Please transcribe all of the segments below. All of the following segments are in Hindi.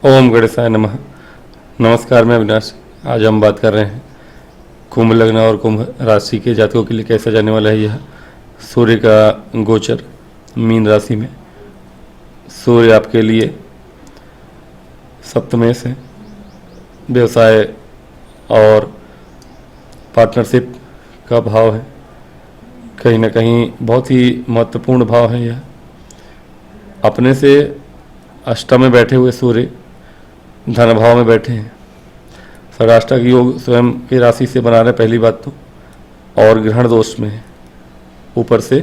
ओम गणेशाय नमः। नमस्कार, मैं अविनाश। आज हम बात कर रहे हैं कुंभ लग्न और कुंभ राशि के जातकों के लिए कैसा जाने वाला है यह सूर्य का गोचर मीन राशि में। सूर्य आपके लिए सप्तमें से व्यवसाय और पार्टनरशिप का भाव है, कहीं ना कहीं बहुत ही महत्वपूर्ण भाव है यह। अपने से अष्टम में बैठे हुए सूर्य धन भाव में बैठे हैं। षडाष्टक योग स्वयं की राशि से बना रहे पहली बात तो, और ग्रहण दोष में है। ऊपर से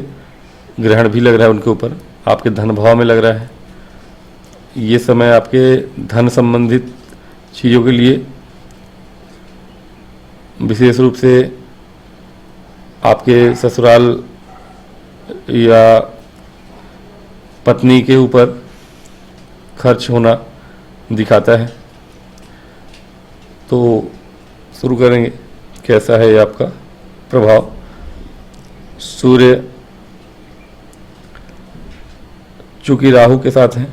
ग्रहण भी लग रहा है उनके ऊपर, आपके धन भाव में लग रहा है। ये समय आपके धन संबंधित चीज़ों के लिए विशेष रूप से आपके ससुराल या पत्नी के ऊपर खर्च होना दिखाता है। तो शुरू करेंगे कैसा है ये आपका प्रभाव। सूर्य चूँकि राहु के साथ हैं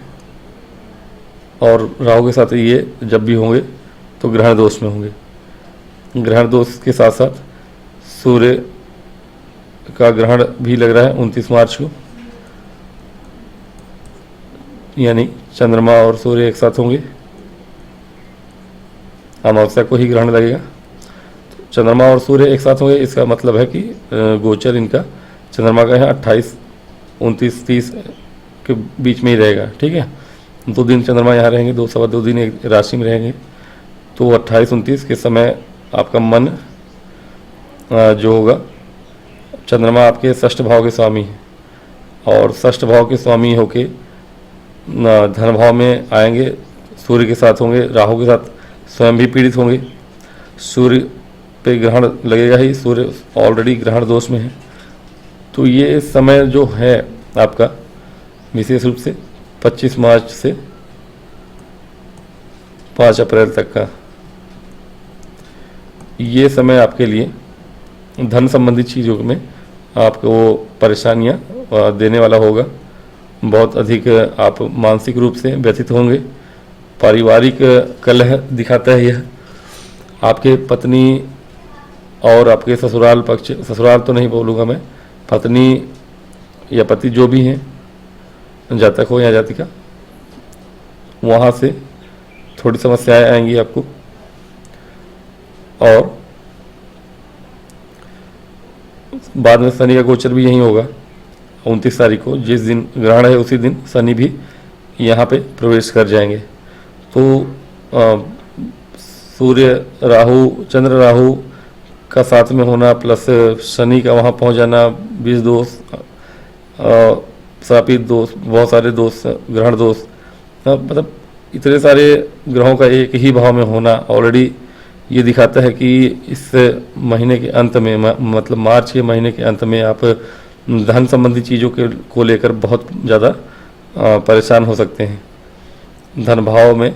और राहु के साथ ये जब भी होंगे तो ग्रहण दोष में होंगे। ग्रहण दोष के साथ साथ सूर्य का ग्रहण भी लग रहा है 29 मार्च को, यानी चंद्रमा और सूर्य एक साथ होंगे। अमावस्या को ही ग्रहण लगेगा, तो चंद्रमा और सूर्य एक साथ होंगे। इसका मतलब है कि गोचर इनका चंद्रमा का है 28, 29, 30 के बीच में ही रहेगा। ठीक है, 2 दिन चंद्रमा यहाँ रहेंगे, 2 सवा 2 दिन एक राशि में रहेंगे। तो 28, 29 के समय आपका मन जो होगा, चंद्रमा आपके षष्ठ भाव के स्वामी हैं और षष्ठ भाव के स्वामी होके धन भाव में आएंगे। सूर्य के साथ होंगे, राहु के साथ स्वयं भी पीड़ित होंगे। सूर्य पे ग्रहण लगेगा ही, सूर्य ऑलरेडी ग्रहण दोष में है। तो ये समय जो है आपका विशेष रूप से 25 मार्च से 5 अप्रैल तक का, ये समय आपके लिए धन संबंधी चीज़ों में आपको परेशानियां देने वाला होगा। बहुत अधिक आप मानसिक रूप से व्यथित होंगे। पारिवारिक कलह दिखाता है यह। आपके पत्नी और आपके ससुराल पक्ष, ससुराल तो नहीं बोलूँगा मैं, पत्नी या पति जो भी हैं, जातक हो या जातिका, वहाँ से थोड़ी समस्याएं आएंगी आपको। और बाद में शनि का गोचर भी यहीं होगा 29 तारीख को। जिस दिन ग्रहण है उसी दिन शनि भी यहाँ पे प्रवेश कर जाएंगे। तो सूर्य राहु, चंद्र राहु का साथ में होना प्लस शनि का वहाँ पहुँच जाना, 20 दोष, श्रापित दोष, बहुत सारे दोष, ग्रहण दोष, मतलब इतने सारे ग्रहों का एक ही भाव में होना ऑलरेडी ये दिखाता है कि इस महीने के अंत में, मतलब मार्च के महीने के अंत में आप धन संबंधी चीज़ों के को लेकर बहुत ज़्यादा परेशान हो सकते हैं। धन भाव में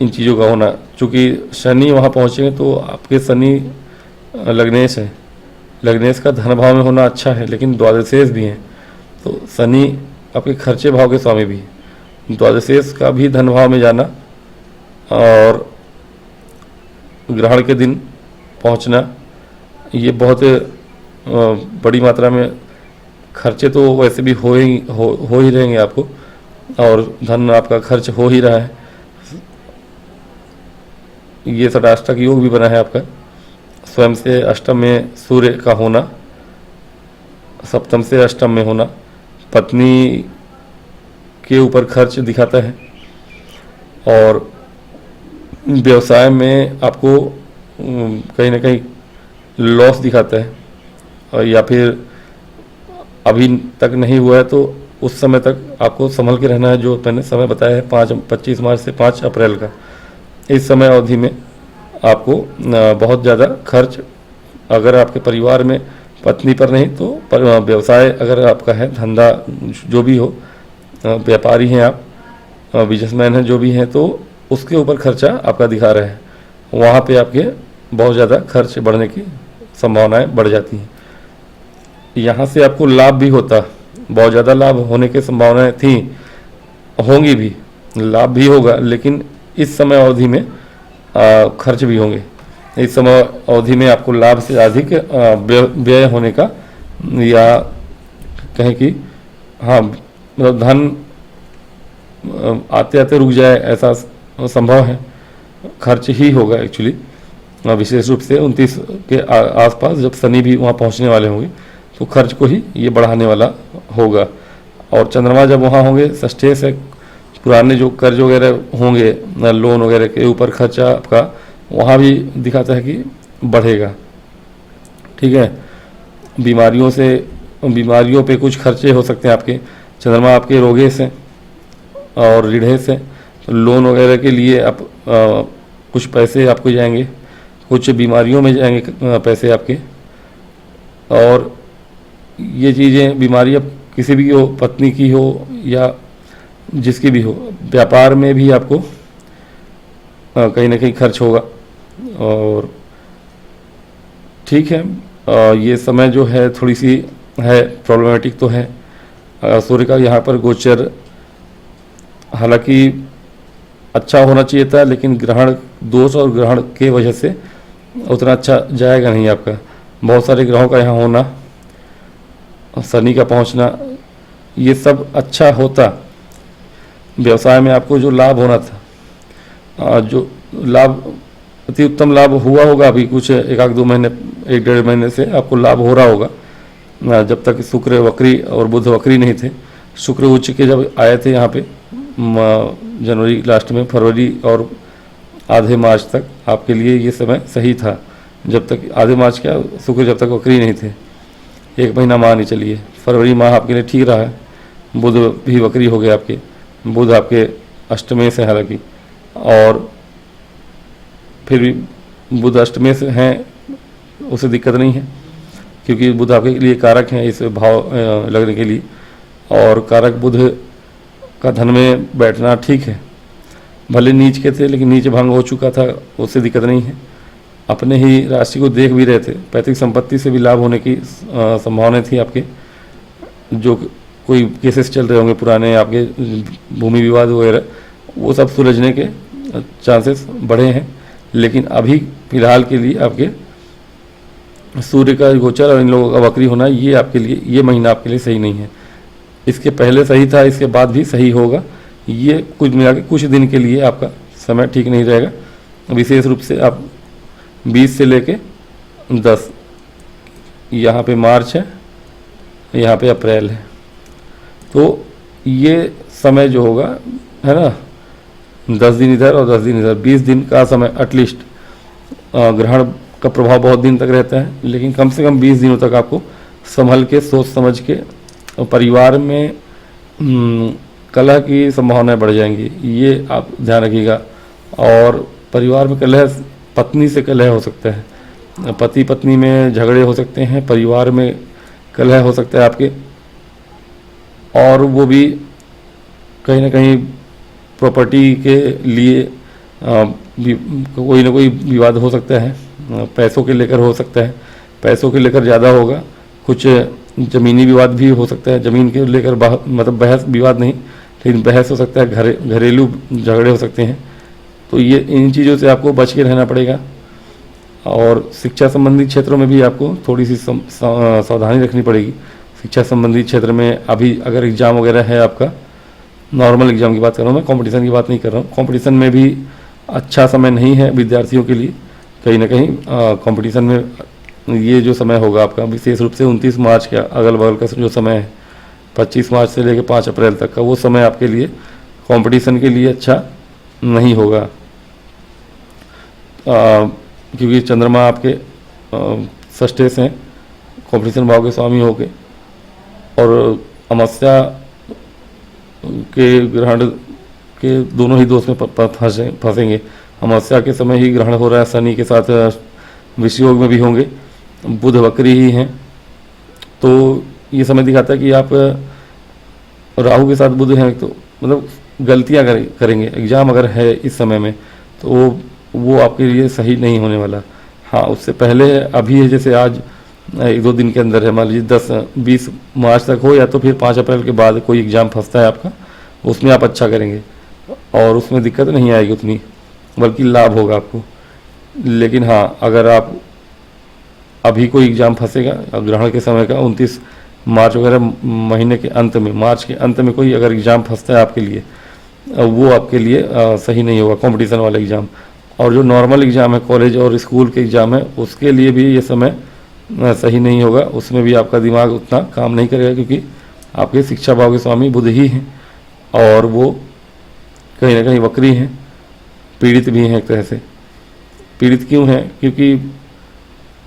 इन चीज़ों का होना, चूँकि शनि वहाँ पहुँचेंगे तो आपके शनि लग्नेश है। लग्नेश का धन भाव में होना अच्छा है, लेकिन द्वादशेश भी हैं, तो शनि आपके खर्चे भाव के स्वामी भी हैं। द्वादशेश का भी धन भाव में जाना और ग्रहण के दिन पहुँचना, ये बहुत बड़ी मात्रा में खर्चे तो वैसे भी हो ही रहेंगे आपको, और धन आपका खर्च हो ही रहा है। ये षडाष्टक योग भी बना है आपका, स्वयं से अष्टम में सूर्य का होना, सप्तम से अष्टम में होना, पत्नी के ऊपर खर्च दिखाता है। और व्यवसाय में आपको कहीं ना कहीं लॉस दिखाता है, और या फिर अभी तक नहीं हुआ है तो उस समय तक आपको संभल के रहना है। जो मैंने समय बताया है 25 मार्च से 5 अप्रैल का, इस समय अवधि में आपको बहुत ज़्यादा खर्च, अगर आपके परिवार में पत्नी पर नहीं तो व्यवसाय अगर आपका है, धंधा जो भी हो, व्यापारी हैं आप, बिजनेसमैन हैं जो भी हैं, तो उसके ऊपर खर्चा आपका दिखा रहा है। वहाँ पे आपके बहुत ज़्यादा खर्च बढ़ने की संभावनाएं बढ़ जाती हैं। यहाँ से आपको लाभ भी होता, बहुत ज़्यादा लाभ होने की संभावनाएं थी, होंगी भी, लाभ भी होगा, लेकिन इस समय अवधि में खर्च भी होंगे। इस समय अवधि में आपको लाभ से अधिक व्यय होने का, या कहें कि हाँ मतलब धन आते आते रुक जाए ऐसा संभव है। खर्च ही होगा एक्चुअली, विशेष रूप से 29 के आसपास जब शनि भी वहाँ पहुँचने वाले होंगे तो खर्च को ही ये बढ़ाने वाला होगा। और चंद्रमा जब वहाँ होंगे षष्ठे से, पुराने जो कर्ज वगैरह होंगे, लोन वगैरह के ऊपर खर्चा आपका वहाँ भी दिखाता है कि बढ़ेगा। ठीक है, बीमारियों पे कुछ खर्चे हो सकते हैं आपके। चंद्रमा आपके रोगे से और रीढ़े से, तो लोन वगैरह के लिए आप कुछ पैसे आपको जाएंगे, कुछ बीमारियों में जाएंगे पैसे आपके। और ये चीज़ें, बीमारी अब किसी भी हो, पत्नी की हो या जिसकी भी हो, व्यापार में भी आपको कहीं ना कहीं खर्च होगा। और ठीक है, ये समय जो है थोड़ी सी है प्रॉब्लमेटिक तो है। सूर्य का यहाँ पर गोचर हालांकि अच्छा होना चाहिए था, लेकिन ग्रहण दोष और ग्रहण के वजह से उतना अच्छा जाएगा नहीं आपका। बहुत सारे ग्रहों का यहाँ होना, शनि का पहुँचना, ये सब अच्छा होता। व्यवसाय में आपको जो लाभ होना था, जो लाभ अति उत्तम लाभ हुआ होगा, अभी कुछ एक आध 2 महीने, 1-1.5 महीने से आपको लाभ हो रहा होगा। जब तक शुक्र वक्री और बुध वक्री नहीं थे, शुक्र उच्च के जब आए थे यहाँ पे जनवरी लास्ट में, फरवरी और आधे मार्च तक आपके लिए ये समय सही था। जब तक आधे मार्च क्या, शुक्र जब तक वक्री नहीं थे, 1 महीना मान ही चलिए, फरवरी माह आपके लिए ठीक रहा है। बुध भी वक्री हो गए आपके, बुध आपके अष्टमें से, हालांकि और फिर भी बुध अष्टमें से हैं, उसे दिक्कत नहीं है, क्योंकि बुध आपके लिए कारक हैं इस भाव लगने के लिए। और कारक बुध का धन में बैठना ठीक है, भले नीच के थे लेकिन नीच भंग हो चुका था, उससे दिक्कत नहीं है। अपने ही राशि को देख भी रहे थे, पैतृक संपत्ति से भी लाभ होने की संभावना थी आपके। जो कोई केसेस चल रहे होंगे पुराने आपके, भूमि विवाद वगैरह, वो सब सुलझने के चांसेस बढ़े हैं। लेकिन अभी फिलहाल के लिए आपके सूर्य का गोचर और इन लोगों का वक्री होना, ये आपके लिए, ये महीना आपके लिए सही नहीं है। इसके पहले सही था, इसके बाद भी सही होगा। ये कुछ मिला के कुछ दिन के लिए आपका समय ठीक नहीं रहेगा। विशेष रूप से आप 20 से लेके 10, यहाँ पे मार्च है, यहाँ पे अप्रैल है, तो ये समय जो होगा है ना, 10 दिन इधर और 10 दिन इधर, 20 दिन का समय एटलीस्ट। ग्रहण का प्रभाव बहुत दिन तक रहता है, लेकिन कम से कम 20 दिनों तक आपको संभल के, सोच समझ के, परिवार में कलह की संभावनाएं बढ़ जाएंगी, ये आप ध्यान रखिएगा। और परिवार में कलह, पत्नी से कलह हो सकता है, पति पत्नी में झगड़े हो सकते हैं, परिवार में कलह हो सकता है आपके। और वो भी कहीं ना कहीं प्रॉपर्टी के लिए कोई ना कोई विवाद हो सकता है, पैसों के लेकर हो सकता है, पैसों के लेकर ज़्यादा होगा। कुछ ज़मीनी विवाद भी हो सकता है, ज़मीन के लेकर मतलब बहस, विवाद नहीं लेकिन बहस हो सकता है, घरेलू झगड़े हो सकते हैं। तो ये इन चीज़ों से आपको बच के रहना पड़ेगा। और शिक्षा संबंधी क्षेत्रों में भी आपको थोड़ी सी सावधानी रखनी पड़ेगी। शिक्षा संबंधी क्षेत्र में अभी अगर एग्ज़ाम वगैरह है आपका, नॉर्मल एग्ज़ाम की बात कर रहा हूँ मैं, कंपटीशन की बात नहीं कर रहा हूँ। कंपटीशन में भी अच्छा समय नहीं है विद्यार्थियों के लिए। कहीं ना कहीं कंपटीशन में ये जो समय होगा आपका, विशेष रूप से 29 मार्च का अगल बगल का जो समय है, 25 मार्च से लेकर 5 अप्रैल तक का, वो समय आपके लिए कंपटीशन के लिए अच्छा नहीं होगा। क्योंकि चंद्रमा आपके षष्ठे से कंपटीशन भाव के स्वामी होके, और अमावस्या के ग्रहण के दोनों ही दोष में फंसेंगे। अमावस्या के समय ही ग्रहण हो रहा है, शनि के साथ विषयोग में भी होंगे, बुध वक्री ही हैं। तो ये समय दिखाता है कि आप राहु के साथ बुध हैं, तो मतलब गलतियां करेंगे। एग्ज़ाम अगर है इस समय में तो वो आपके लिए सही नहीं होने वाला। हाँ, उससे पहले अभी है, जैसे आज 1-2 दिन के अंदर है, मान लीजिए 10-20 मार्च तक हो, या तो फिर 5 अप्रैल के बाद कोई एग्ज़ाम फंसता है आपका, उसमें आप अच्छा करेंगे। और उसमें दिक्कत नहीं आएगी उतनी, बल्कि लाभ होगा आपको। लेकिन हाँ, अगर आप अभी कोई एग्ज़ाम फंसेगा ग्रहण के समय का 29 मार्च वगैरह महीने के अंत में, मार्च के अंत में कोई अगर एग्ज़ाम फंसता है आपके लिए, वो आपके लिए सही नहीं होगा, कंपटीशन वाला एग्ज़ाम। और जो नॉर्मल एग्ज़ाम है, कॉलेज और स्कूल के एग्ज़ाम है, उसके लिए भी ये समय सही नहीं होगा। उसमें भी आपका दिमाग उतना काम नहीं करेगा, क्योंकि आपके शिक्षा भाव के स्वामी बुध ही हैं और वो कहीं ना कहीं वक्री हैं, पीड़ित भी हैं एक तरह से। पीड़ित क्यों हैं? क्योंकि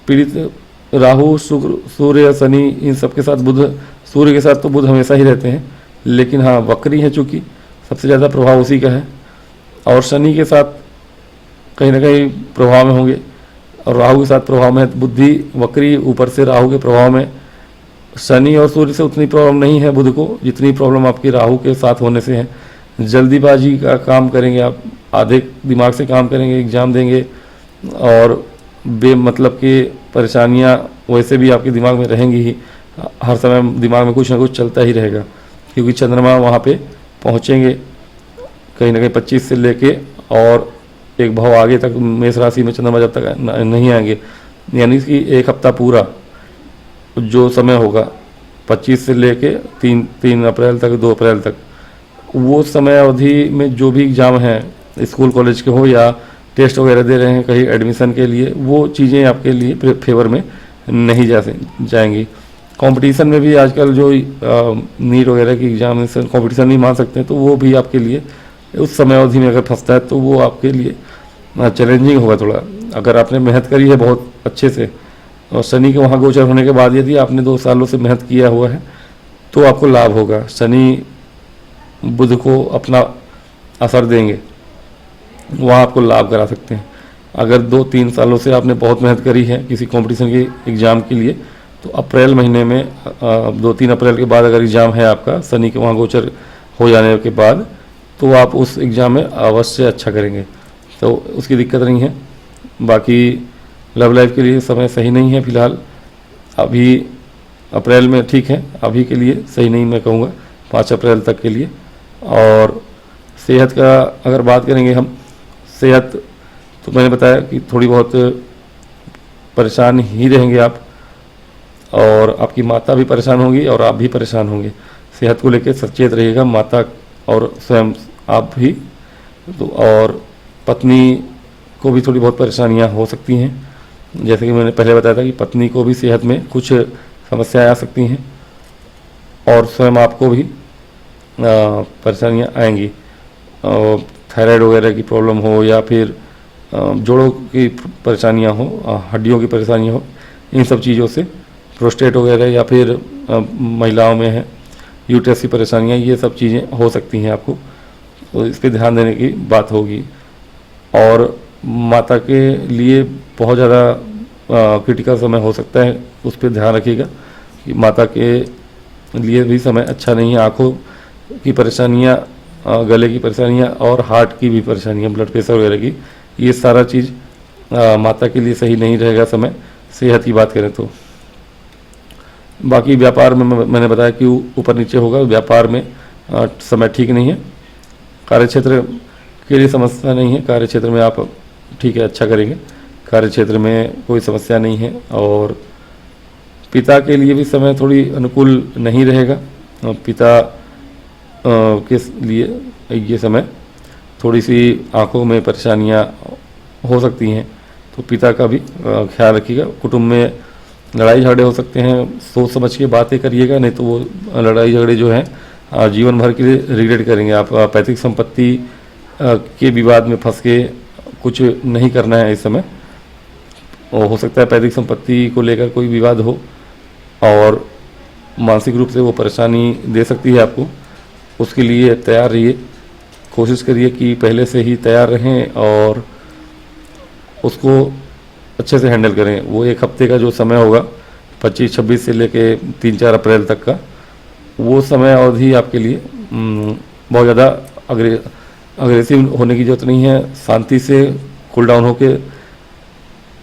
पीड़ित राहु, शुक्र, सूर्य या शनि, इन सब के साथ बुध, सूर्य के साथ तो बुध हमेशा ही रहते हैं, लेकिन हाँ वक्री है, चूँकि सबसे ज़्यादा प्रभाव उसी का है। और शनि के साथ कहीं ना कहीं प्रभाव में होंगे, और राहु के साथ प्रभाव में है। बुद्धि वक्री, ऊपर से राहु के प्रभाव में। शनि और सूर्य से उतनी प्रॉब्लम नहीं है बुध को, जितनी प्रॉब्लम आपकी राहु के साथ होने से है। जल्दीबाजी का काम करेंगे आप, आधे दिमाग से काम करेंगे, एग्ज़ाम देंगे, और बेमतलब की परेशानियां वैसे भी आपके दिमाग में रहेंगी ही। हर समय दिमाग में कुछ ना कुछ चलता ही रहेगा, क्योंकि चंद्रमा वहाँ पे पहुँचेंगे कहीं ना कहीं 25 से लेके, और एक भाव आगे तक मेष राशि में चंद्रमा जब तक नहीं आएंगे, यानी कि एक हफ्ता पूरा जो समय होगा 25 से लेके 3 अप्रैल तक, 2 अप्रैल तक, वो समय अवधि में जो भी एग्ज़ाम हैं स्कूल कॉलेज के हो या टेस्ट वगैरह दे रहे हैं कहीं एडमिशन के लिए, वो चीज़ें आपके लिए फेवर में नहीं जाएंगी। कंपटीशन में भी आजकल जो नीट वगैरह की एग्जामिनेशन कंपटीशन नहीं मान सकते, तो वो भी आपके लिए उस समय अवधि में अगर फंसता है तो वो आपके लिए चैलेंजिंग होगा थोड़ा। अगर आपने मेहनत करी है बहुत अच्छे से, और शनि के वहाँ गोचर होने के बाद यदि आपने 2 सालों से मेहनत किया हुआ है, तो आपको लाभ होगा। शनि बुध को अपना असर देंगे, वहाँ आपको लाभ करा सकते हैं। अगर 2-3 सालों से आपने बहुत मेहनत करी है किसी कंपटीशन के एग्ज़ाम के लिए, तो अप्रैल महीने में 2-3 अप्रैल के बाद अगर एग्ज़ाम है आपका, शनि के वहाँ गोचर हो जाने के बाद, तो आप उस एग्ज़ाम में अवश्य अच्छा करेंगे, तो उसकी दिक्कत नहीं है। बाकी लव लाइफ के लिए समय सही नहीं है फ़िलहाल, अभी अप्रैल में ठीक है, अभी के लिए सही नहीं मैं कहूँगा, 5 अप्रैल तक के लिए। और सेहत का अगर बात करेंगे हम, सेहत तो मैंने बताया कि थोड़ी बहुत परेशान ही रहेंगे आप, और आपकी माता भी परेशान होंगी और आप भी परेशान होंगे। सेहत को लेकर सचेत रहिएगा, माता और स्वयं आप भी। तो और पत्नी को भी थोड़ी बहुत परेशानियां हो सकती हैं, जैसे कि मैंने पहले बताया था कि पत्नी को भी सेहत में कुछ समस्याएं आ सकती हैं, और स्वयं आपको भी परेशानियां आएंगी। थायराइड वगैरह की प्रॉब्लम हो, या फिर जोड़ों की परेशानियां हो, हड्डियों की परेशानियां हो, इन सब चीज़ों से, प्रोस्टेट वगैरह, या फिर महिलाओं में है यूट्रस की परेशानियां, ये सब चीज़ें हो सकती हैं आपको, तो इस पर ध्यान देने की बात होगी। और माता के लिए बहुत ज़्यादा क्रिटिकल समय हो सकता है, उस पर ध्यान रखिएगा कि माता के लिए भी समय अच्छा नहीं है। आँखों की परेशानियाँ, गले की परेशानियाँ, और हार्ट की भी परेशानियाँ, ब्लड प्रेशर वगैरह की, ये सारा चीज़ माता के लिए सही नहीं रहेगा समय, सेहत की बात करें तो। बाकी व्यापार में मैंने बताया कि ऊपर नीचे होगा, व्यापार में समय ठीक नहीं है। कार्यक्षेत्र के लिए समस्या नहीं है, कार्यक्षेत्र में आप ठीक है, अच्छा करेंगे, कार्यक्षेत्र में कोई समस्या नहीं है। और पिता के लिए भी समय थोड़ी अनुकूल नहीं रहेगा, पिता के लिए ये समय थोड़ी सी आँखों में परेशानियाँ हो सकती हैं, तो पिता का भी ख्याल रखिएगा। कुटुंब में लड़ाई झगड़े हो सकते हैं, सोच समझ के बातें करिएगा, नहीं तो वो लड़ाई झगड़े जो हैं जीवन भर के लिए रिग्रेट करेंगे आप। पैतृक संपत्ति के विवाद में फंस के कुछ नहीं करना है इस समय। हो सकता है पैतृक संपत्ति को लेकर कोई विवाद हो, और मानसिक रूप से वो परेशानी दे सकती है आपको, उसके लिए तैयार रहिए। कोशिश करिए कि पहले से ही तैयार रहें और उसको अच्छे से हैंडल करें। वो 1 हफ्ते का जो समय होगा 25-26 से लेके 3-4 अप्रैल तक का, वो समय अवधि आपके लिए बहुत ज़्यादा अग्रेसिव होने की ज़रूरत नहीं है। शांति से कूल डाउन होके,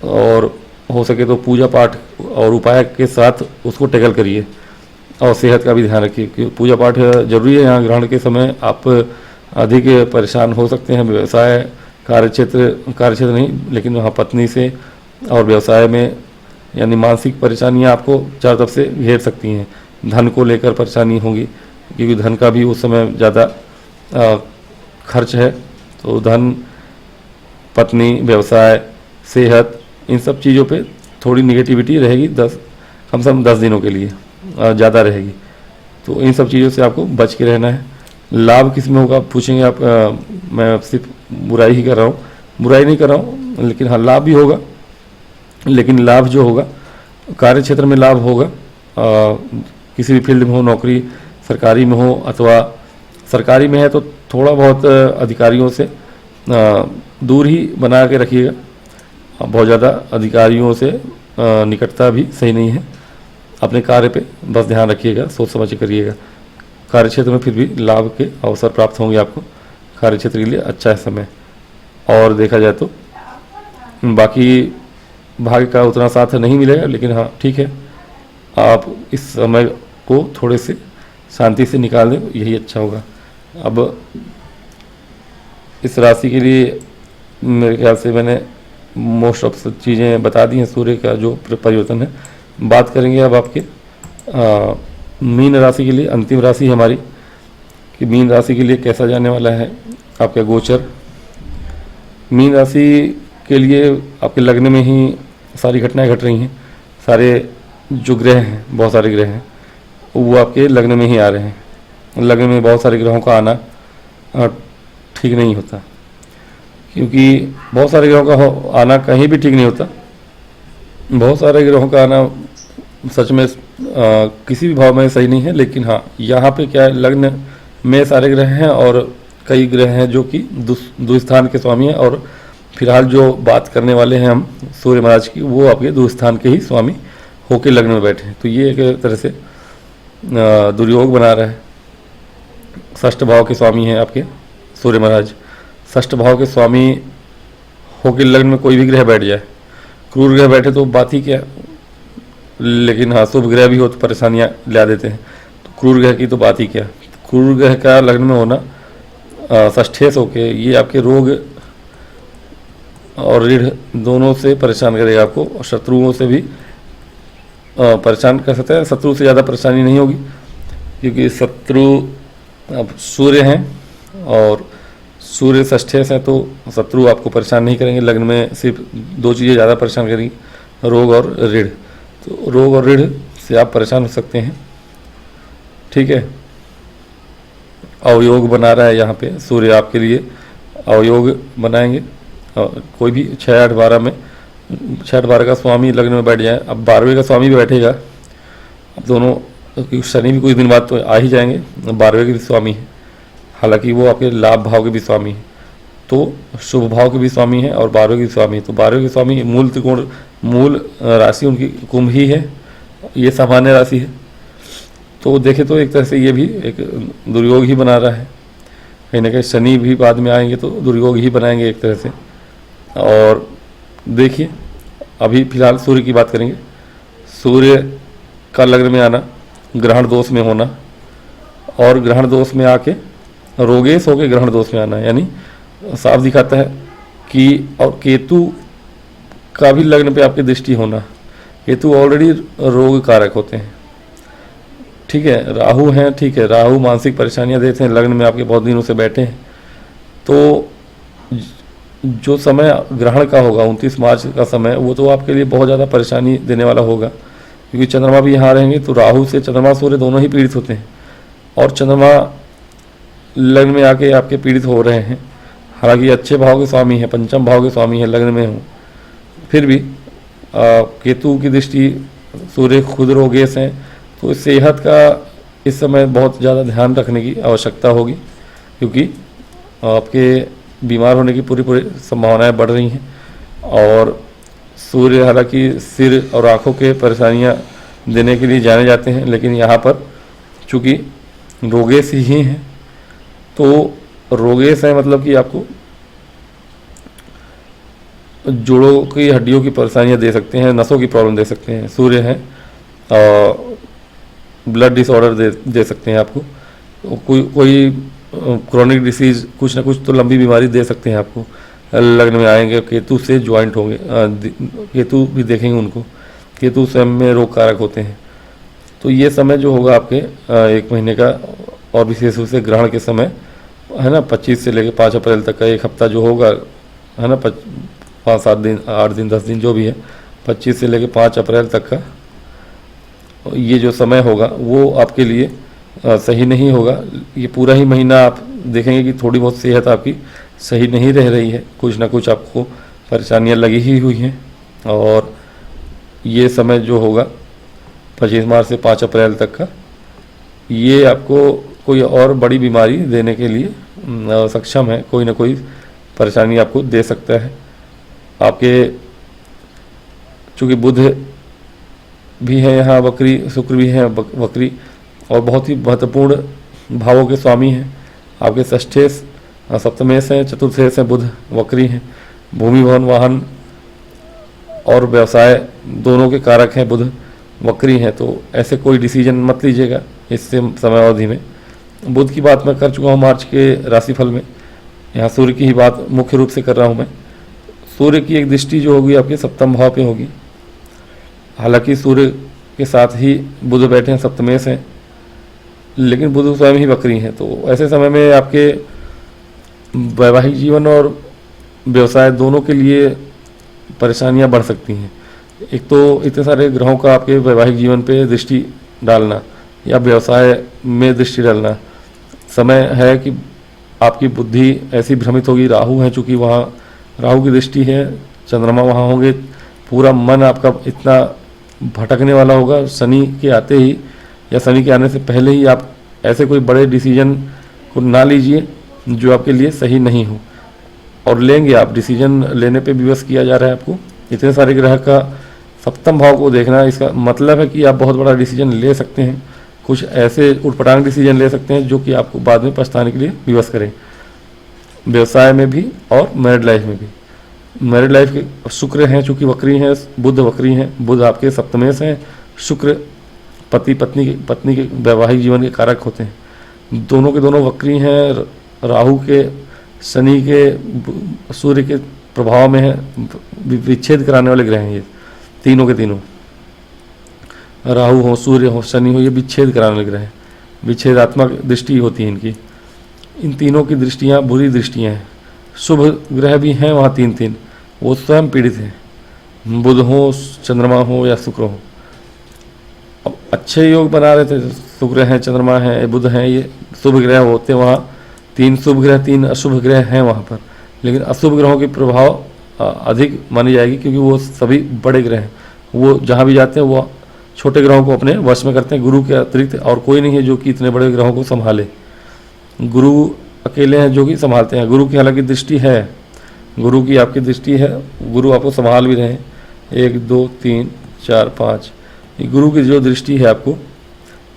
और हो सके तो पूजा पाठ और उपाय के साथ उसको टैकल करिए। और सेहत का भी ध्यान रखिए कि पूजा पाठ जरूरी है। यहाँ ग्रहण के समय आप अधिक परेशान हो सकते हैं। व्यवसाय कार्यक्षेत्र नहीं, लेकिन वहाँ पत्नी से और व्यवसाय में यानी मानसिक परेशानियाँ आपको चारों तरफ से घेर सकती हैं। धन को लेकर परेशानी होगी, क्योंकि धन का भी उस समय ज़्यादा खर्च है। तो धन, पत्नी, व्यवसाय, सेहत, इन सब चीज़ों पे थोड़ी निगेटिविटी रहेगी, कम से कम 10 दिनों के लिए ज़्यादा रहेगी। तो इन सब चीज़ों से आपको बच के रहना है। लाभ किस में होगा पूछेंगे आप, मैं सिर्फ बुराई ही कर रहा हूँ, बुराई नहीं कर रहा हूँ, लेकिन हाँ लाभ भी होगा। लेकिन लाभ जो होगा कार्य क्षेत्र में लाभ होगा, किसी भी फील्ड में हो, नौकरी सरकारी में हो, अथवा सरकारी में है तो थोड़ा बहुत अधिकारियों से दूर ही बना के रखिएगा। बहुत ज़्यादा अधिकारियों से निकटता भी सही नहीं है। अपने कार्य पे बस ध्यान रखिएगा, सोच समझ के करिएगा। कार्य क्षेत्र में फिर भी लाभ के अवसर प्राप्त होंगे आपको। कार्य क्षेत्र के लिए अच्छा है समय। और देखा जाए तो बाकी भाग्य का उतना साथ नहीं मिलेगा, लेकिन हाँ ठीक है, आप इस समय को थोड़े से शांति से निकाल दें, यही अच्छा होगा। अब इस राशि के लिए मेरे ख्याल से मैंने मोस्ट ऑफ चीज़ें बता दी हैं। सूर्य का जो परिवर्तन है, बात करेंगे अब आपके मीन राशि के लिए। अंतिम राशि हमारी कि मीन राशि के लिए कैसा जाने वाला है आपका गोचर। मीन राशि के लिए आपके लग्न में ही सारी घटनाएं घट रही हैं। सारे जो ग्रह हैं, बहुत सारे ग्रह हैं, वो आपके लग्न में ही आ रहे हैं। लग्न में बहुत सारे ग्रहों का आना ठीक नहीं होता, क्योंकि बहुत सारे ग्रहों का आना कहीं भी ठीक नहीं होता। बहुत सारे ग्रहों का आना सच में किसी भी भाव में सही नहीं है। लेकिन हाँ, यहाँ पे क्या है, लग्न में सारे ग्रह हैं और कई ग्रह हैं जो कि दुस्थान के स्वामी हैं। और फिलहाल जो बात करने वाले हैं हम सूर्य महाराज की, वो आपके दुस्थान के ही स्वामी होके लग्न में बैठे हैं। तो ये एक तरह से दुर्योग बना रहा है। षष्ठ भाव के स्वामी हैं आपके सूर्य महाराज। षष्ठ भाव के स्वामी होके लग्न में कोई भी ग्रह बैठ जाए, क्रूर ग्रह बैठे तो बात ही क्या। लेकिन हाँ, शुभ ग्रह भी हो तो परेशानियाँ ला देते हैं। तो क्रूर ग्रह की तो बात ही क्या। क्रूर ग्रह का लग्न में होना षष्ठेश होके, ये आपके रोग और ऋण दोनों से परेशान करेगा आपको, और शत्रुओं से भी परेशान कर सकता है। शत्रु से ज़्यादा परेशानी नहीं होगी, क्योंकि शत्रु अब सूर्य हैं और सूर्य षष्ठेश हैं, तो शत्रु आपको परेशान नहीं करेंगे। लग्न में सिर्फ दो चीज़ें ज़्यादा परेशान करेंगी, रोग और ऋण। तो रोग और ऋण से आप परेशान हो सकते हैं। ठीक है, अवयोग बना रहा है यहाँ पे सूर्य आपके लिए। अवयोग बनाएंगे कोई भी 6, 8, 12 में। 6, 8, 12 का स्वामी लग्न में बैठ जाए। अब 12वें का स्वामी भी बैठेगा। अब दोनों, शनि भी कुछ दिन बाद तो आ ही जाएंगे, 12वें के भी स्वामी हैं। हालांकि वो आपके लाभ भाव के भी स्वामी हैं, तो शुभ भाव के भी स्वामी हैं और 12वें के भी स्वामी हैं। तो 12वें के स्वामी मूल त्रिकोण, मूल राशि उनकी कुंभ ही है, ये सामान्य राशि है। तो देखें तो एक तरह से ये भी एक दुर्योग ही बना रहा है। कहीं ना कहीं शनि भी बाद में आएंगे तो दुर्योग ही बनाएंगे एक तरह से। और देखिए, अभी फिलहाल सूर्य की बात करेंगे। सूर्य का लग्न में आना, ग्रहण दोष में होना, और ग्रहण दोष में आके रोगेश होके ग्रहण दोष में आना, यानी साफ दिखाता है कि, और केतु का भी लग्न पे आपकी दृष्टि होना। केतु ऑलरेडी रोग कारक होते हैं। ठीक है, राहु हैं, ठीक है, राहु मानसिक परेशानियां देते हैं, लग्न में आपके बहुत दिनों से बैठे हैं। तो जो समय ग्रहण का होगा 29 मार्च का समय, वो तो आपके लिए बहुत ज़्यादा परेशानी देने वाला होगा, क्योंकि चंद्रमा भी यहाँ रहेंगे। तो राहु से चंद्रमा सूर्य दोनों ही पीड़ित होते हैं, और चंद्रमा लग्न में आके आपके पीड़ित हो रहे हैं। हालांकि अच्छे भाव के स्वामी हैं, पंचम भाव के स्वामी हैं, लग्न में हो, फिर भी केतु की दृष्टि, सूर्य खुद रोगेश हैं। तो सेहत का इस समय बहुत ज़्यादा ध्यान रखने की आवश्यकता होगी, क्योंकि आपके बीमार होने की पूरी संभावनाएं बढ़ रही हैं। और सूर्य हालांकि सिर और आँखों के परेशानियां देने के लिए जाने जाते हैं, लेकिन यहाँ पर चूँकि रोगेश ही हैं, तो रोगेश है मतलब कि आपको जोड़ों की हड्डियों की परेशानियां दे सकते हैं, नसों की प्रॉब्लम दे सकते हैं। सूर्य हैं और ब्लड डिसऑर्डर दे सकते हैं आपको। तो कोई क्रोनिक डिसीज, कुछ ना कुछ तो लंबी बीमारी दे सकते हैं आपको। लग्न में आएंगे, केतु से ज्वाइंट होंगे, केतु भी देखेंगे उनको, केतु स्वयं में रोग कारक होते हैं। तो ये समय जो होगा आपके 1 महीने का, और विशेष रूप से ग्रहण के समय है ना, 25 से लेकर 5 अप्रैल तक का 1 हफ्ता जो होगा है ना, 5-7 दिन, 8 दिन, 10 दिन जो भी है, 25 से लेकर 5 अप्रैल तक का ये जो समय होगा वो आपके लिए सही नहीं होगा। ये पूरा ही महीना आप देखेंगे कि थोड़ी बहुत सेहत आपकी सही नहीं रह रही है, कुछ ना कुछ आपको परेशानियां लगी ही हुई हैं। और ये समय जो होगा 25 मार्च से 5 अप्रैल तक का, ये आपको कोई और बड़ी बीमारी देने के लिए सक्षम है, कोई ना कोई परेशानी आपको दे सकता है। आपके चूँकि बुध भी है यहाँ वक्री, शुक्र भी है वक्री, और बहुत ही महत्वपूर्ण भावों के स्वामी हैं। आपके षष्ठेश, सप्तमेश हैं, चतुर्थेश हैं, बुध वक्री हैं। भूमि, भवन, वाहन और व्यवसाय दोनों के कारक हैं, बुध वक्री हैं। तो ऐसे कोई डिसीजन मत लीजिएगा इस समय अवधि में। बुध की बात मैं कर चुका हूँ मार्च के राशिफल में, यहाँ सूर्य की ही बात मुख्य रूप से कर रहा हूँ मैं। सूर्य की एक दृष्टि जो होगी आपके 7वें भाव पे होगी। हालांकि सूर्य के साथ ही बुध बैठे हैं, सप्तमेश हैं, लेकिन बुध स्वयं ही वक्री हैं। तो ऐसे समय में आपके वैवाहिक जीवन और व्यवसाय दोनों के लिए परेशानियां बढ़ सकती हैं। एक तो इतने सारे ग्रहों का आपके वैवाहिक जीवन पे दृष्टि डालना या व्यवसाय में दृष्टि डालना, समय है कि आपकी बुद्धि ऐसी भ्रमित होगी। राहु है, चूँकि वहाँ राहु की दृष्टि है, चंद्रमा वहाँ होंगे, पूरा मन आपका इतना भटकने वाला होगा। शनि के आते ही या शनि के आने से पहले ही आप ऐसे कोई बड़े डिसीजन को ना लीजिए जो आपके लिए सही नहीं हो, और लेंगे आप, डिसीजन लेने पे विवश किया जा रहा है आपको। इतने सारे ग्रह का 7वें भाव को देखना, इसका मतलब है कि आप बहुत बड़ा डिसीजन ले सकते हैं, कुछ ऐसे उटपटांग डिसीजन ले सकते हैं जो कि आपको बाद में पछताने के लिए विवश करें, व्यवसाय में भी और मैरिड लाइफ में भी। मैरिड लाइफ के शुक्र हैं, चूँकि वक्री हैं, बुध वक्री हैं, बुध आपके सप्तमेश हैं, शुक्र पति पत्नी के वैवाहिक जीवन के कारक होते हैं। दोनों के दोनों वक्री हैं, राहु के, शनि के, सूर्य के प्रभाव में है, विच्छेद कराने वाले ग्रह हैं ये तीनों के तीनों। राहु हो, सूर्य हो, शनि हो, ये विच्छेद कराने वाले ग्रह हैं, विच्छेदात्मक दृष्टि होती है इनकी। इन तीनों की दृष्टियाँ बुरी दृष्टियाँ हैं। शुभ ग्रह भी हैं वहाँ 3-3, वो स्वयं पीड़ित हैं, बुध हो, चंद्रमा हो या शुक्र हो। अब अच्छे योग बना रहे थे, शुक्र हैं, चंद्रमा है, बुध हैं, ये शुभ ग्रह होते वहाँ 3 शुभ ग्रह, 3 अशुभ ग्रह हैं वहाँ पर। लेकिन अशुभ ग्रहों के प्रभाव अधिक मानी जाएगी, क्योंकि वो सभी बड़े ग्रह हैं, वो जहाँ भी जाते हैं वो छोटे ग्रहों को अपने वश में करते हैं। गुरु के अतिरिक्त और कोई नहीं है जो कि इतने बड़े ग्रहों को संभाले, गुरु अकेले हैं जो कि संभालते हैं। गुरु की हालांकि दृष्टि है, गुरु की आपकी दृष्टि है, गुरु आपको संभाल भी रहे हैं। 1 2 3 4 5, ये गुरु की जो दृष्टि है आपको,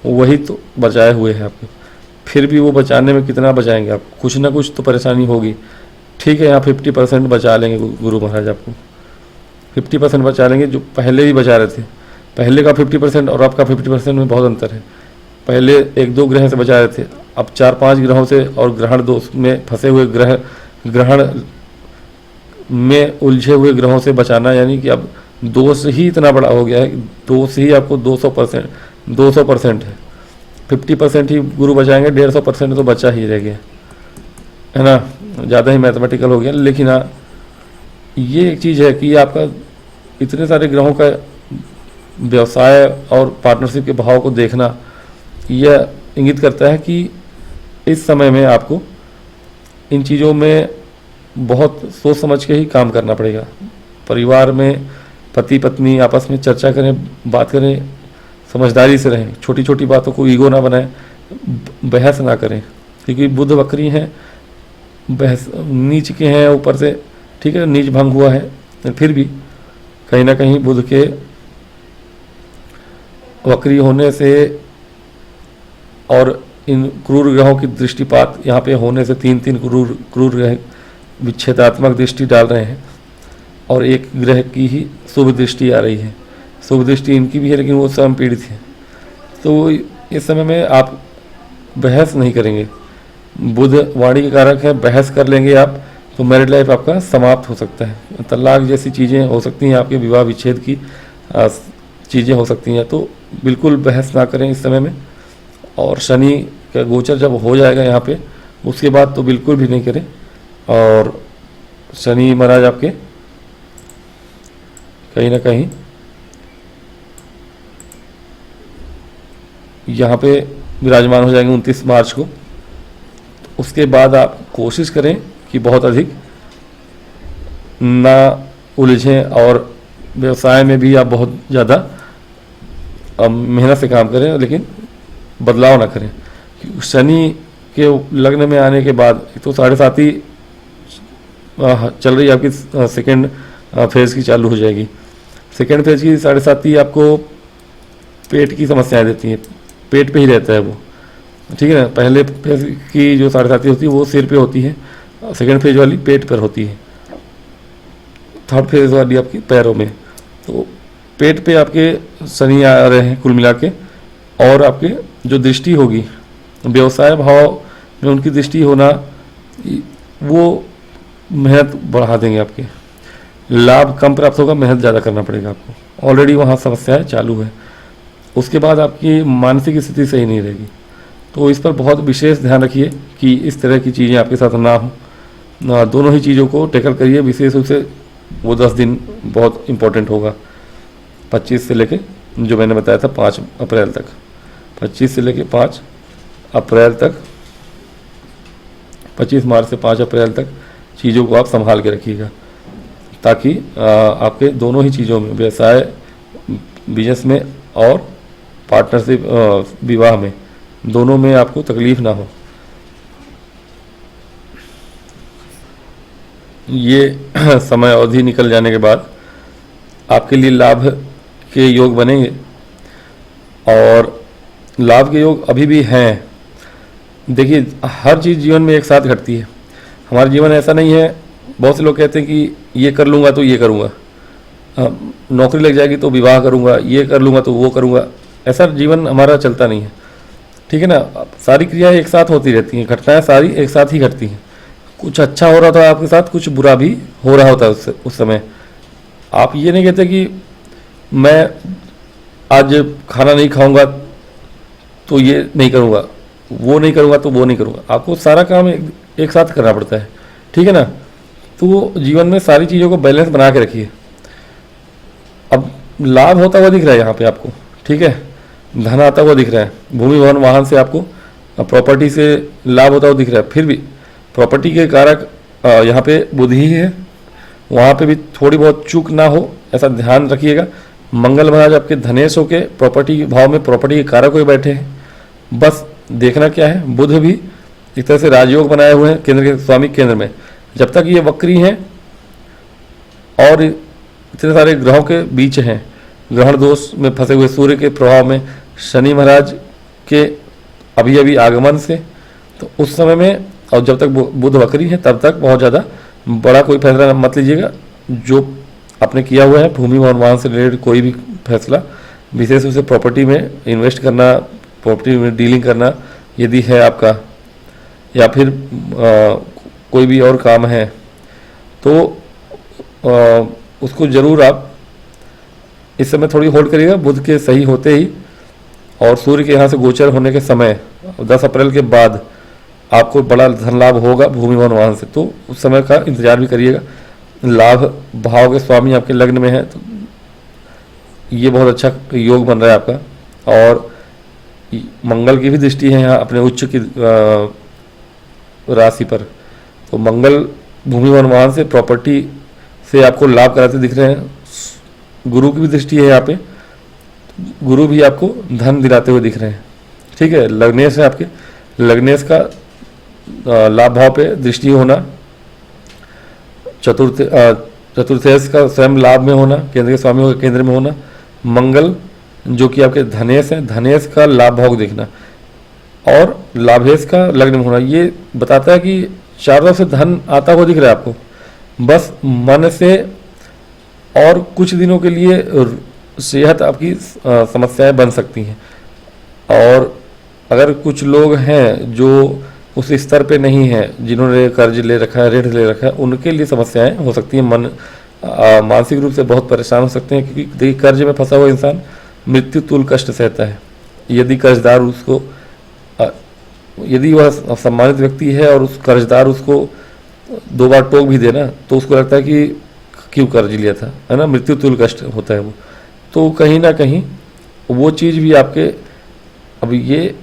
वही तो बचाए हुए हैं आपको। फिर भी वो बचाने में कितना बचाएंगे आप, कुछ ना कुछ तो परेशानी होगी। ठीक है, यहाँ 50% बचा लेंगे गुरु महाराज, आपको 50% बचा लेंगे, जो पहले भी बचा रहे थे। पहले का 50% और आपका 50% में बहुत अंतर है। पहले 1-2 ग्रह से बचा रहे थे, अब 4-5 ग्रहों से, और ग्रहण दोष में फंसे हुए ग्रह, ग्रहण में उलझे हुए ग्रहों से बचाना, यानी कि अब दोष ही इतना बड़ा हो गया है, दोष ही आपको 200% है। 50% ही गुरु बचाएंगे, 150% तो बचा ही रह गया है ना, ज़्यादा ही मैथमेटिकल हो गया। लेकिन हाँ, ये एक चीज़ है कि आपका इतने सारे ग्रहों का व्यवसाय और पार्टनरशिप के भाव को देखना, यह इंगित करता है कि इस समय में आपको इन चीज़ों में बहुत सोच समझ के ही काम करना पड़ेगा। परिवार में पति पत्नी आपस में चर्चा करें, बात करें, समझदारी से रहें, छोटी छोटी बातों को ईगो ना बनाएं, बहस ना करें, क्योंकि बुध वक्री हैं, बहस नीच के हैं ऊपर से, ठीक है, नीच भंग हुआ है, फिर भी कहीं ना कहीं बुध के वक्री होने से और इन क्रूर ग्रहों की दृष्टिपात यहाँ पे होने से 3-3 क्रूर ग्रह विच्छेदात्मक दृष्टि डाल रहे हैं, और एक ग्रह की ही शुभ दृष्टि आ रही है। शुभ दृष्टि इनकी भी है, लेकिन वो स्वयं पीड़ित है। तो इस समय में आप बहस नहीं करेंगे, बुध वाणी के कारक है, बहस कर लेंगे आप तो मैरिड लाइफ आपका समाप्त हो सकता है, तलाक जैसी चीज़ें हो सकती हैं, आपके विवाह विच्छेद की चीज़ें हो सकती हैं। तो बिल्कुल बहस ना करें इस समय में। और शनि का गोचर जब हो जाएगा यहाँ पे, उसके बाद तो बिल्कुल भी नहीं करें। और शनि महाराज आपके कहीं ना कहीं यहाँ पे विराजमान हो जाएंगे 29 मार्च को। उसके बाद आप कोशिश करें कि बहुत अधिक ना उलझें और व्यवसाय में भी आप बहुत ज़्यादा मेहनत से काम करें, लेकिन बदलाव ना करें। शनि के लग्न में आने के बाद तो 7.5 ही चल रही है आपकी, सेकेंड फेज़ की चालू हो जाएगी। सेकेंड फेज़ की 7.5 ही आपको पेट की समस्याएं देती हैं, पेट पे ही रहता है वो, ठीक है ना। पहले फेज़ की जो 7.5 होती है वो सिर पे होती है, सेकेंड फेज़ वाली पेट पर होती है, थर्ड फेज़ वाली आपकी पैरों में। तो पेट पे आपके शनि आ रहे हैं कुल मिला के। और आपके जो दृष्टि होगी व्यवसाय भाव में, उनकी दृष्टि होना वो मेहनत बढ़ा देंगे, आपके लाभ कम प्राप्त होगा, मेहनत ज़्यादा करना पड़ेगा आपको, ऑलरेडी वहाँ समस्याएं चालू है। उसके बाद आपकी मानसिक स्थिति सही नहीं रहेगी, तो इस पर बहुत विशेष ध्यान रखिए कि इस तरह की चीज़ें आपके साथ ना हो। दोनों ही चीज़ों को टैकल करिए, विशेष रूप से वो 10 दिन बहुत इम्पोर्टेंट होगा, 25 से लेके जो मैंने बताया था 5 अप्रैल तक, 25 से लेके 5 अप्रैल तक, 25 मार्च से 5 अप्रैल तक चीज़ों को आप संभाल के रखिएगा, ताकि आपके दोनों ही चीज़ों में, व्यवसाय बिजनेस में और पार्टनरशिप विवाह में, दोनों में आपको तकलीफ ना हो। ये समय अवधि निकल जाने के बाद आपके लिए लाभ के योग बनेंगे, और लाभ के योग अभी भी हैं। देखिए, हर चीज़ जीवन में एक साथ घटती है, हमारा जीवन ऐसा नहीं है। बहुत से लोग कहते हैं कि ये कर लूँगा तो ये करूँगा, नौकरी लग जाएगी तो विवाह करूँगा, ये कर लूँगा तो वो करूँगा, ऐसा जीवन हमारा चलता नहीं है, ठीक है ना। सारी क्रियाएं एक साथ होती रहती हैं, घटनाएं सारी एक साथ ही घटती हैं। कुछ अच्छा हो रहा था आपके साथ, कुछ बुरा भी हो रहा होता है उस समय। आप ये नहीं कहते कि मैं आज खाना नहीं खाऊंगा तो ये नहीं करूँगा, वो नहीं करूँगा तो वो नहीं करूँगा, आपको सारा काम एक साथ करना पड़ता है, ठीक है ना। तो जीवन में सारी चीज़ों को बैलेंस बना के रखिए। अब लाभ होता हुआ दिख रहा है यहाँ पे आपको, ठीक है, धन आता हुआ दिख रहा है, भूमि भवन वाहन से आपको प्रॉपर्टी से लाभ होता हुआ दिख रहा है। फिर भी प्रॉपर्टी के कारक यहाँ पे बुध ही है, वहाँ पे भी थोड़ी बहुत चूक ना हो, ऐसा ध्यान रखिएगा। मंगल महाराज आपके धनेश होके प्रॉपर्टी भाव में प्रॉपर्टी के कारक हुए बैठे हैं। बस देखना क्या है, बुध भी एक तरह से राजयोग बनाए हुए हैं केंद्र के स्वामी केंद्र में। जब तक ये वक्री हैं और इतने सारे ग्रहों के बीच हैं, ग्रहण दोष में फंसे हुए सूर्य के प्रभाव में, शनि महाराज के अभी अभी आगमन से, तो उस समय में और जब तक बुध वक्री है तब तक बहुत ज़्यादा बड़ा कोई फैसला मत लीजिएगा। जो आपने किया हुआ है भूमि और वाहन से रिलेटेड कोई भी फैसला, विशेष रूप से प्रॉपर्टी में इन्वेस्ट करना, प्रॉपर्टी में डीलिंग करना यदि है आपका, या फिर कोई भी और काम है, तो उसको ज़रूर आप इस समय थोड़ी होल्ड करिएगा। बुध के सही होते ही और सूर्य के यहाँ से गोचर होने के समय 10 अप्रैल के बाद आपको बड़ा धन लाभ होगा भूमि भवन वाहन से, तो उस समय का इंतजार भी करिएगा। लाभ भाव के स्वामी आपके लग्न में है, तो ये बहुत अच्छा योग बन रहा है आपका। और मंगल की भी दृष्टि है यहाँ अपने उच्च की राशि पर, तो मंगल भूमि भवन वाहन से प्रॉपर्टी से आपको लाभ कराते दिख रहे हैं। गुरु की भी दृष्टि है यहाँ पे, गुरु भी आपको धन दिलाते हुए दिख रहे हैं, ठीक है। लग्नेश है आपके, लग्नेश का लाभ भाव पे दृष्टि होना, चतुर्थेश का स्वयं लाभ में होना, केंद्र के स्वामी के केंद्र में होना, मंगल जो कि आपके धनेश है, धनेश का लाभ भाव दिखना और लाभेश का लग्न में होना, ये बताता है कि चारों से धन आता हुआ दिख रहा है आपको। बस मन से और कुछ दिनों के लिए सेहत आपकी समस्याएं बन सकती हैं। और अगर कुछ लोग हैं जो उस स्तर पे नहीं है, जिन्होंने कर्ज ले रखा है, ऋण ले रखा है, उनके लिए समस्याएं हो सकती हैं। मानसिक रूप से बहुत परेशान हो सकते हैं, क्योंकि देखिए कर्ज में फंसा हुआ इंसान मृत्यु तुल्य कष्ट सहता है। यदि कर्जदार उसको यदि वह सम्मानित व्यक्ति है और उस कर्जदार उसको 2 बार टोक भी देना, तो उसको लगता है कि क्यों कर्ज लिया था, है ना, मृत्यु तुल्य कष्ट होता है वो। तो कहीं ना कहीं वो चीज़ भी आपके, अब ये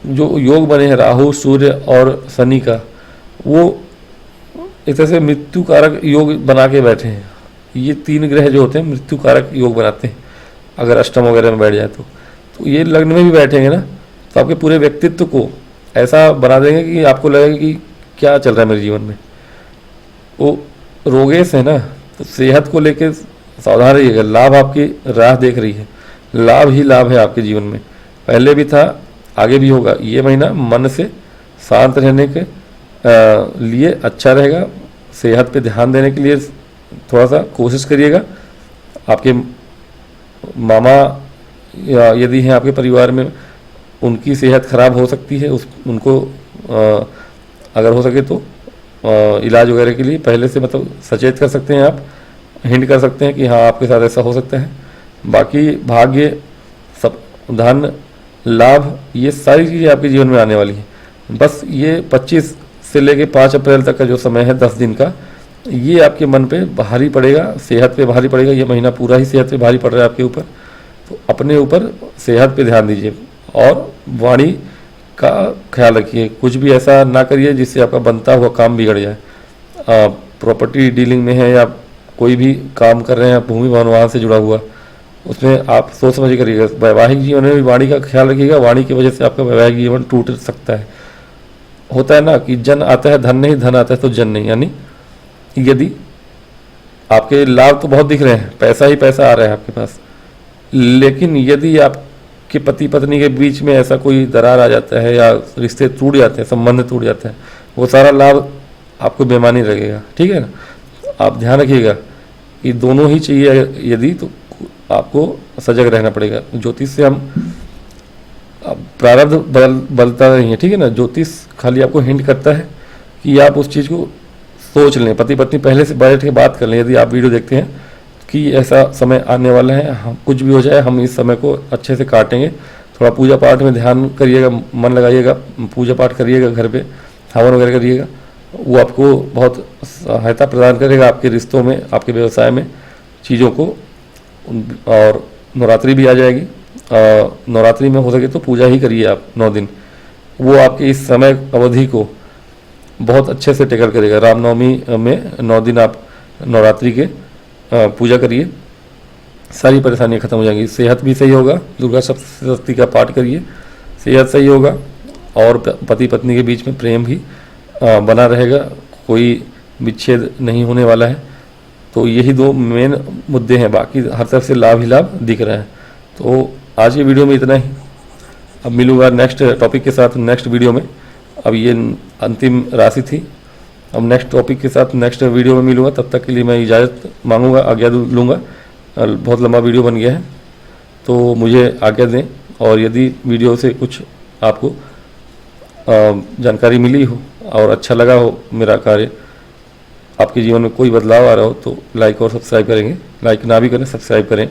जो योग बने हैं राहु, सूर्य और शनि का, वो एक तरह से मृत्यु कारक योग बना के बैठे हैं। ये 3 ग्रह जो होते हैं मृत्यु कारक योग बनाते हैं, अगर अष्टम वगैरह में बैठ जाए तो ये लग्न में भी बैठेंगे ना, तो आपके पूरे व्यक्तित्व को ऐसा बना देंगे कि आपको लगेगा कि क्या चल रहा है मेरे जीवन में। वो रोगेश है ना, तो सेहत को लेकर सावधान रहिएगा। लाभ आपकी राह देख रही है, लाभ ही लाभ है आपके जीवन में, पहले भी था, आगे भी होगा। ये महीना मन से शांत रहने के लिए अच्छा रहेगा। सेहत पे ध्यान देने के लिए थोड़ा सा कोशिश करिएगा। आपके मामा या यदि हैं आपके परिवार में, उनकी सेहत खराब हो सकती है, उनको अगर हो सके तो इलाज वगैरह के लिए पहले से मतलब सचेत कर सकते हैं आप, हिंट कर सकते हैं कि हाँ आपके साथ ऐसा हो सकता है। बाकी भाग्य, सब, धन, लाभ, ये सारी चीज़ें आपके जीवन में आने वाली हैं। बस ये 25 से लेके 5 अप्रैल तक का जो समय है 10 दिन का, ये आपके मन पे भारी पड़ेगा, सेहत पे भारी पड़ेगा। ये महीना पूरा ही सेहत पे भारी पड़ रहा है आपके ऊपर, तो अपने ऊपर सेहत पे ध्यान दीजिए और वाणी का ख्याल रखिए। कुछ भी ऐसा ना करिए जिससे आपका बनता हुआ काम बिगड़ जाए। प्रॉपर्टी डीलिंग में है या कोई भी काम कर रहे हैं, भूमि भवन वाहन से जुड़ा हुआ, उसमें आप सोच समझ करिएगा। वैवाहिक जीवन में भी वाणी का ख्याल रखिएगा, वाणी की वजह से आपका वैवाहिक जीवन टूट सकता है। होता है ना कि जन आता है धन नहीं, धन आता है तो जन नहीं। यानी यदि आपके लाभ तो बहुत दिख रहे हैं, पैसा ही पैसा आ रहा है आपके पास, लेकिन यदि आपके पति पत्नी के बीच में ऐसा कोई दरार आ जाता है या रिश्ते टूट जाते हैं, संबंध टूट जाता है, वो सारा लाभ आपको बेमानी लगेगा। ठीक है ना, आप ध्यान रखिएगा कि दोनों ही चाहिए। यदि तो आपको सजग रहना पड़ेगा। ज्योतिष से हम प्रारब्ध बदलता नहीं है, ठीक है ना। ज्योतिष खाली आपको हिंट करता है कि आप उस चीज़ को सोच लें, पति पत्नी पहले से बैठ के बात कर लें। यदि आप वीडियो देखते हैं कि ऐसा समय आने वाला है, हम कुछ भी हो जाए हम इस समय को अच्छे से काटेंगे। थोड़ा पूजा पाठ में ध्यान करिएगा, मन लगाइएगा, पूजा पाठ करिएगा, घर पे हवन वगैरह करिएगा, वो आपको बहुत सहायता प्रदान करेगा आपके रिश्तों में, आपके व्यवसाय में, चीज़ों को। और नवरात्रि भी आ जाएगी, नवरात्रि में हो सके तो पूजा ही करिए आप 9 दिन, वो आपके इस समय अवधि को बहुत अच्छे से टेकल करेगा। रामनवमी में 9 दिन आप नवरात्रि के पूजा करिए, सारी परेशानियां खत्म हो जाएंगी। सेहत भी सही होगा, दुर्गा सप्तशती का पाठ करिए, सेहत सही होगा और पति पत्नी के बीच में प्रेम भी बना रहेगा, कोई विच्छेद नहीं होने वाला है। तो यही 2 मेन मुद्दे हैं, बाकी हर तरफ से लाभ ही लाभ दिख रहा है। तो आज की वीडियो में इतना ही। अब मिलूंगा नेक्स्ट टॉपिक के साथ नेक्स्ट वीडियो में। अब ये अंतिम राशि थी, अब नेक्स्ट टॉपिक के साथ नेक्स्ट वीडियो में मिलूंगा। तब तक के लिए मैं इजाज़त मांगूंगा, आज्ञा लूँगा। बहुत लंबा वीडियो बन गया है तो मुझे आज्ञा दें। और यदि वीडियो से कुछ आपको जानकारी मिली हो और अच्छा लगा हो मेरा कार्य, आपके जीवन में कोई बदलाव आ रहा हो, तो लाइक और सब्सक्राइब करेंगे। लाइक ना भी करें, सब्सक्राइब करें।